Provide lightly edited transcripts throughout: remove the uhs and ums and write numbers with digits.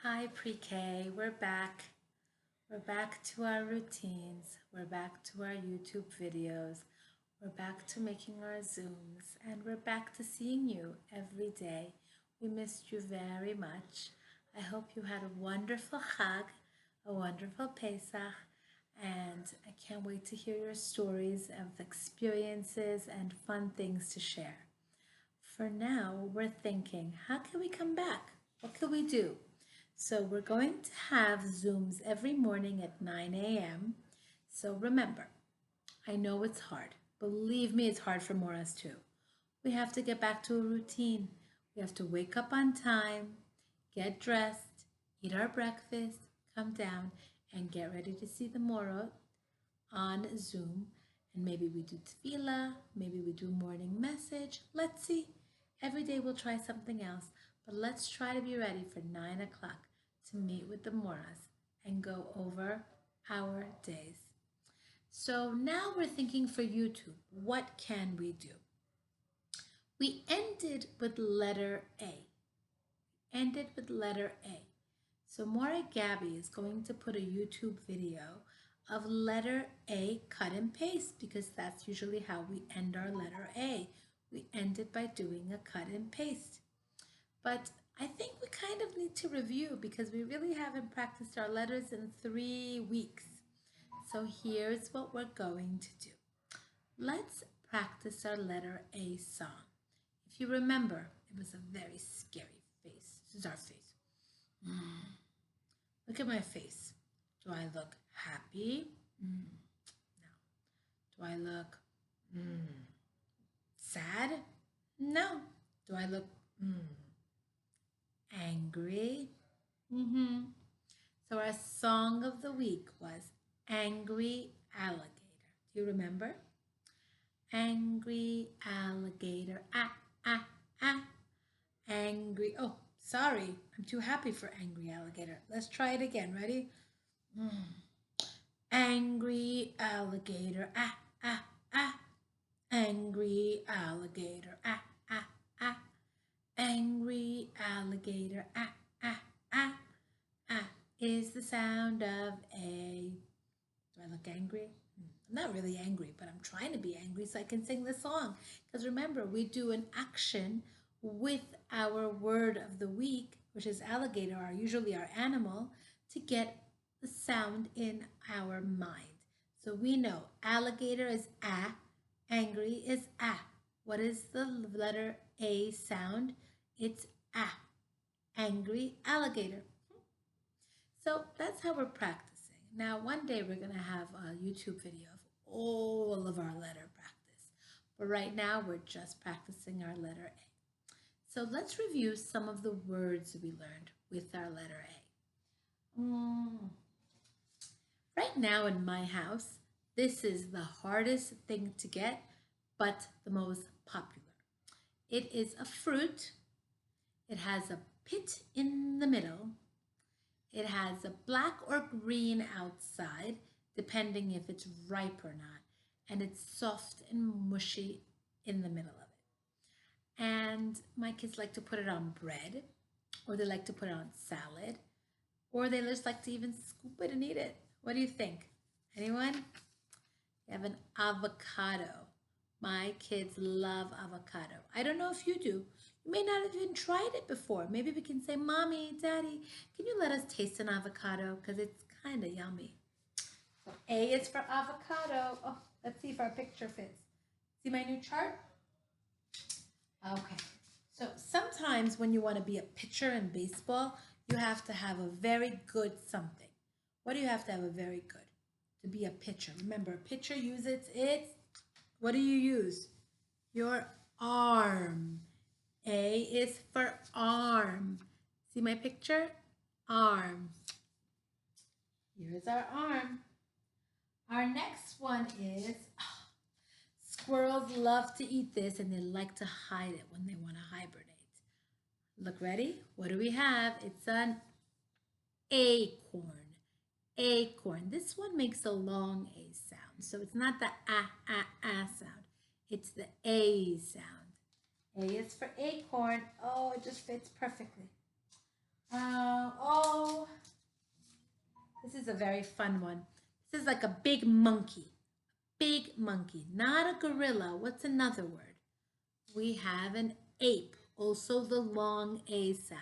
Hi, pre-K. We're back. We're back to our routines. We're back to our YouTube videos. We're back to making our Zooms. And we're back to seeing you every day. We missed you very much. I hope you had a wonderful Chag, a wonderful Pesach, and I can't wait to hear your stories of experiences and fun things to share. For now, we're thinking, how can we come back? What can we do? So we're going to have Zooms every morning at 9 a.m. So remember, I know it's hard. Believe me, it's hard for Moras too. We have to get back to a routine. We have to wake up on time, get dressed, eat our breakfast, come down, and get ready to see the Morot on Zoom. And maybe we do tefillah, maybe we do morning message. Let's see. Every day we'll try something else, but let's try to be ready for 9 o'clock to meet with the Moras and go over our days. So now we're thinking for YouTube, what can we do? We ended with letter A. Ended with letter A. So Mora Gabby is going to put a YouTube video of letter A cut and paste because that's usually how we end our letter A. We end it by doing a cut and paste. But I think we kind of need to review because we really haven't practiced our letters in 3 weeks. So here's what we're going to do. Let's practice our letter A song. If you remember, it was a very scary face. This is our face. Look at my face. Do I look happy? No. Do I look sad? No. Do I look angry? So our song of the week was Angry Alligator. Do you remember? Angry alligator, ah, ah, ah. Angry, oh, sorry, I'm too happy for angry alligator. Let's try it again, ready? Angry alligator, ah, ah, ah. Angry alligator, ah, ah, ah. Angry alligator, ah, ah, ah. Ah is the sound of a. Do I look angry? I'm not really angry, but I'm trying to be angry so I can sing the song. Because remember, we do an action with our word of the week, which is alligator, usually our animal, to get the sound in our mind. So we know alligator is ah, angry is ah. What is the letter A sound? It's ah, angry alligator. So that's how we're practicing. Now, one day we're going to have a YouTube video of all of our letter practice. But right now, we're just practicing our letter A. So let's review some of the words we learned with our letter A. Right now in my house, this is the hardest thing to get, but the most popular. It is a fruit. It has a pit in the middle. It has a black or green outside, depending if it's ripe or not. And it's soft and mushy in the middle of it. And my kids like to put it on bread, or they like to put it on salad, or they just like to even scoop it and eat it. What do you think? Anyone? We have an avocado. My kids love avocado. I don't know if you do. You may not have even tried it before. Maybe we can say, Mommy, Daddy, can you let us taste an avocado? Because it's kind of yummy. So A is for avocado. Oh, let's see if our picture fits. See my new chart? Okay. So sometimes when you want to be a pitcher in baseball, you have to have a very good something. What do you have to have a very good? To be a pitcher. Remember, a pitcher uses its, what do you use? Your arm. A is for arm. See my picture? Arm. Here's our arm. Our next one is, squirrels love to eat this and they like to hide it when they want to hibernate. Look, ready? What do we have? It's an acorn. Acorn. This one makes a long A sound. So it's not the ah sound. It's the A sound. A is for acorn. Oh, it just fits perfectly. Oh, is a very fun one. This is like a big monkey. Big monkey, not a gorilla. What's another word? We have an ape, also the long A sound.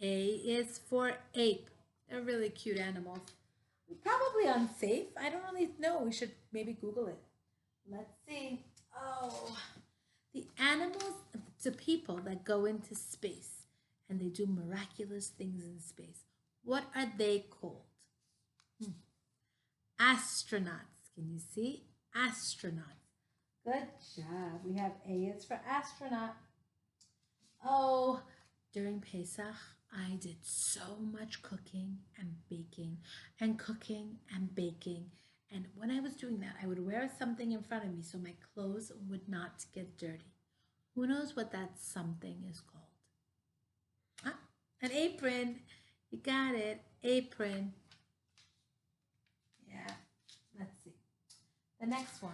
A is for ape. They're really cute animals. Probably unsafe. I don't really know. We should maybe Google it. Let's see. Oh, the animals, the people that go into space and they do miraculous things in space. What are they called? Astronauts. Can you see? Astronauts. Good job. We have A is for astronaut. Oh, during Pesach, I did so much cooking and baking and cooking and baking. And when I was doing that, I would wear something in front of me so my clothes would not get dirty. Who knows what that something is called? Ah, an apron. You got it. Apron. Yeah. Let's see. The next one.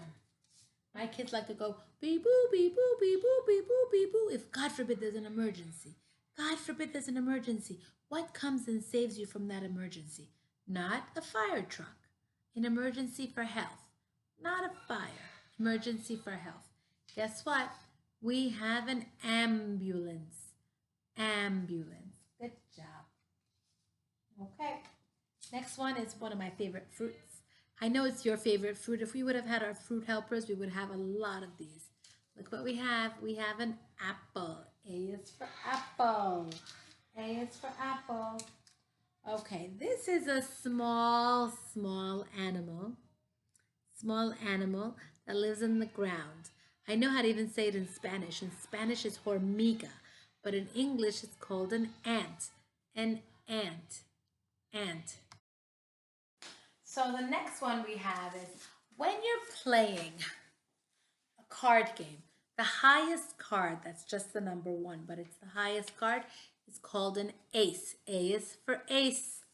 My kids like to go beep boo, beep boo, beep boo, beep boo, beep boo. If God forbid there's an emergency. God forbid there's an emergency. What comes and saves you from that emergency? Not a fire truck. An emergency for health. Not a fire. Emergency for health. Guess what? We have an ambulance. Ambulance. Good job. Okay. Next one is one of my favorite fruits. I know it's your favorite fruit. If we would have had our fruit helpers, we would have a lot of these. Look what we have. We have an apple. A is for apple. A is for apple. Okay, this is a small animal. Small animal that lives in the ground. I know how to even say it in Spanish. In Spanish, it's hormiga. But in English, it's called an ant. An ant. Ant. So the next one we have is when you're playing a card game, the highest card, that's just the number one, but it's the highest card, is called an ace. A is for ace.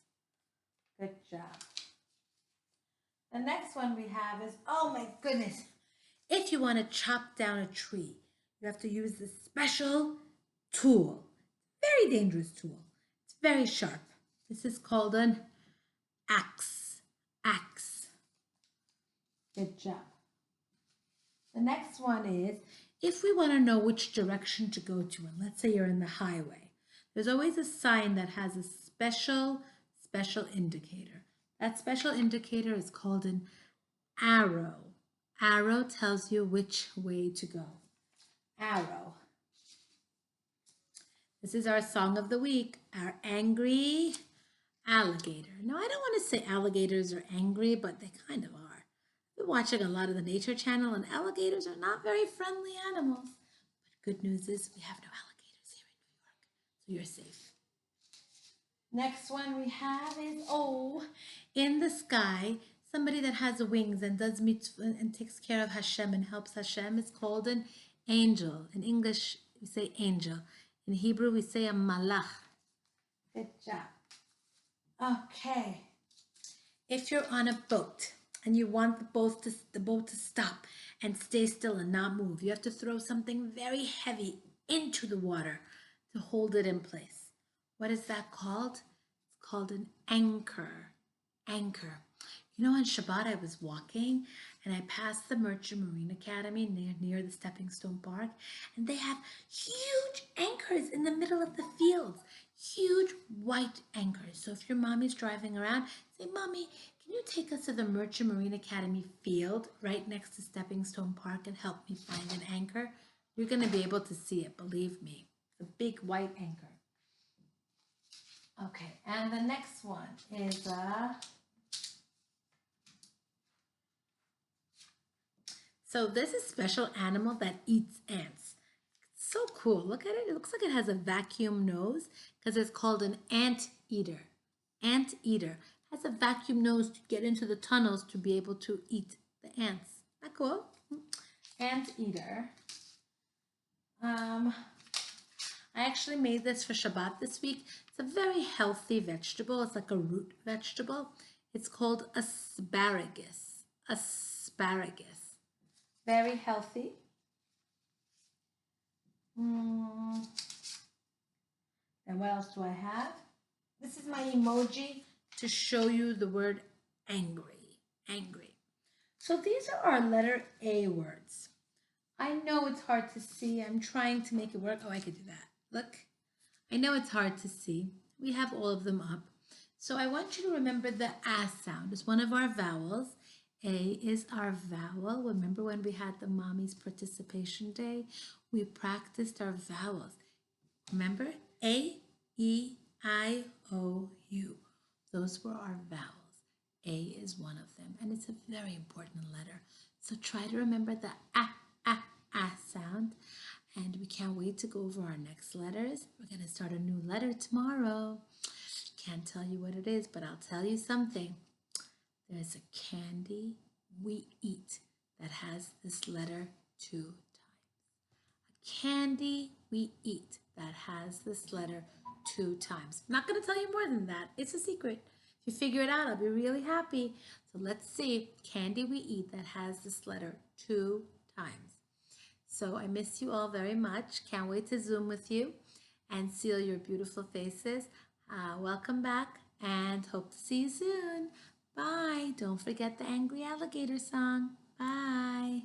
Good job. The next one we have is, oh my goodness, if you want to chop down a tree, you have to use this special tool. Very dangerous tool. It's very sharp. This is called an axe. Axe. Good job. The next one is, if we want to know which direction to go to, and let's say you're in the highway, there's always a sign that has a special indicator. That special indicator is called an arrow. Arrow tells you which way to go. Arrow. This is our song of the week, our angry alligator. Now, I don't want to say alligators are angry, but they kind of are. I've been watching a lot of the Nature Channel, and alligators are not very friendly animals. But good news is we have no alligators here in New York, so you're safe. Next one we have is, oh, in the sky, somebody that has wings and does mitzvah and takes care of Hashem and helps Hashem is called an angel. In English, we say angel. In Hebrew, we say a malach. Good job. Okay. If you're on a boat and you want the boat to stop and stay still and not move, you have to throw something very heavy into the water to hold it in place. What is that called? It's called an anchor. Anchor. You know, on Shabbat I was walking and I passed the Merchant Marine Academy near the Stepping Stone Park, and they have huge anchors in the middle of the fields. Huge white anchors. So if your mommy's driving around, say, Mommy, can you take us to the Merchant Marine Academy field right next to Stepping Stone Park and help me find an anchor? You're going to be able to see it, believe me. The big white anchor. Okay, and the next one is so this is a special animal that eats ants. It's so cool. Look at it. It looks like it has a vacuum nose because it's called an ant eater. Ant eater has a vacuum nose to get into the tunnels to be able to eat the ants. Isn't that cool? Ant eater. I actually made this for Shabbat this week. It's a very healthy vegetable. It's like a root vegetable. It's called asparagus. Asparagus. Very healthy. And what else do I have? This is my emoji to show you the word angry. Angry. So these are our letter A words. I know it's hard to see. I'm trying to make it work. Oh, I could do that. Look. I know it's hard to see. We have all of them up. So I want you to remember the A sound. It's one of our vowels. A is our vowel. Remember when we had the Mommy's Participation Day? We practiced our vowels. Remember? A, E, I, O, U. Those were our vowels. A is one of them, and it's a very important letter. So try to remember the A sound. And we can't wait to go over our next letters. We're going to start a new letter tomorrow. Can't tell you what it is, but I'll tell you something. There's a candy we eat that has this letter 2 times. A candy we eat that has this letter 2 times. I'm not going to tell you more than that. It's a secret. If you figure it out, I'll be really happy. So let's see. Candy we eat that has this letter 2 times. So I miss you all very much. Can't wait to Zoom with you and see all your beautiful faces. Welcome back and hope to see you soon. Bye. Don't forget the Angry Alligator song. Bye.